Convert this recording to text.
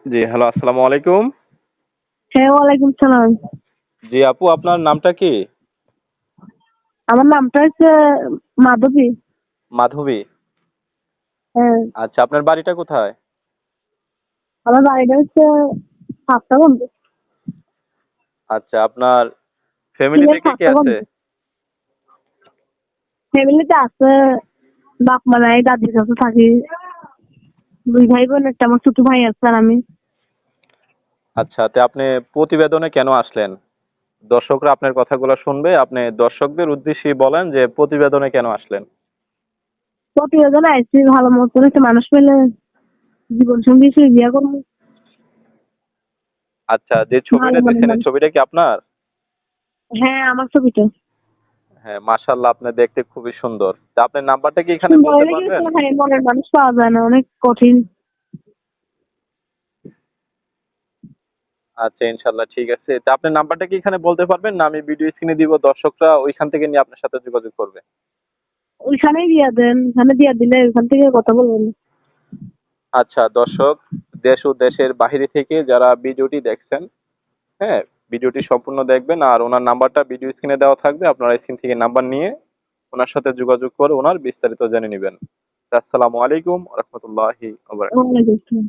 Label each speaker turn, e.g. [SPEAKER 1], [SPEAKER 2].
[SPEAKER 1] জি, hello, আসসালামু আলাইকুম।
[SPEAKER 2] হ্যাঁ, ওয়ালাইকুম সালাম।
[SPEAKER 1] জি আপু, আপনার নামটা কি?
[SPEAKER 2] আমার নামটা হচ্ছে মাধবী।
[SPEAKER 1] মাধবী।
[SPEAKER 2] হ্যাঁ,
[SPEAKER 1] আচ্ছা, আপনার বাড়িটা কোথায়?
[SPEAKER 2] আমার বাড়িটা হচ্ছে সাতটাগঞ্জ।
[SPEAKER 1] আচ্ছা, আপনার ফ্যামিলিতে
[SPEAKER 2] সিলেট
[SPEAKER 1] কে কে
[SPEAKER 2] সাতটাগঞ্জ।
[SPEAKER 1] আছে?
[SPEAKER 2] ফ্যামিলিতে আছে বাপ মা নাই, দাদির কাছে থাকি। দুই ভাই বোন, একটা আমার ছোট ভাই আছে আর আমি।
[SPEAKER 1] আচ্ছা, তো আপনি প্রতিবেদনে কেন আসলেন? দর্শকরা আপনার কথাগুলো শুনবে। আপনি দর্শকদের উদ্দেশ্যে বলেন যে প্রতিবেদনে কেন আসলেন?
[SPEAKER 2] প্রতিবেদনে আইসি ভালো মতন একটা মানুষ পেলে জীবন সঙ্গী হিসেবে বিয়ে করবো।
[SPEAKER 1] আচ্ছা, যে
[SPEAKER 2] ভালো
[SPEAKER 1] ছবিটা
[SPEAKER 2] মনের
[SPEAKER 1] দিচ্ছেন এই
[SPEAKER 2] মানুষ।
[SPEAKER 1] ছবিটা কি আপনার?
[SPEAKER 2] হ্যাঁ, আমার ছবিটা
[SPEAKER 1] হ্যাঁ, মাশাআল্লাহ, আপনি দেখতে খুবই সুন্দর। তা আপনার নাম্বারটা কি এখানে
[SPEAKER 2] সুন্দর
[SPEAKER 1] বলতে
[SPEAKER 2] হলে
[SPEAKER 1] পারবেন?
[SPEAKER 2] কিন্তু হ্যাঁ মনের মানুষ পাওয়া যায় না, অনেক কঠিন।
[SPEAKER 1] আচ্ছা, ইনশাআল্লাহ ঠিক আছে। তা আপনার নাম্বারটা কি এখানে বলতে পারবেন, না আমি ভিডিও স্ক্রিনে দিব, দর্শকরা ওইখান থেকে নিয়ে আপনার সাথে যোগাযোগ করবে?
[SPEAKER 2] ওইখানেই দিয়া দেন, ওখানে দিয়া দিলে ওইখান থেকে কথা বলবেন।
[SPEAKER 1] আচ্ছা দর্শক, দেশ ও দেশের বাহিরে থেকে যারা ভিডিওটি দেখছেন, হ্যাঁ, ভিডিওটি সম্পূর্ণ দেখবেন। আর ওনার নাম্বারটা ভিডিও স্ক্রিনে দেওয়া থাকবে, আপনারা স্ক্রিন থেকে নাম্বার নিয়ে ওনার সাথে যোগাযোগ করে ওনার বিস্তারিত জেনে নেবেন। আসসালামু আলাইকুম রহমতুল্লাহি।
[SPEAKER 2] ওয়ালাইকুম আসসালাম।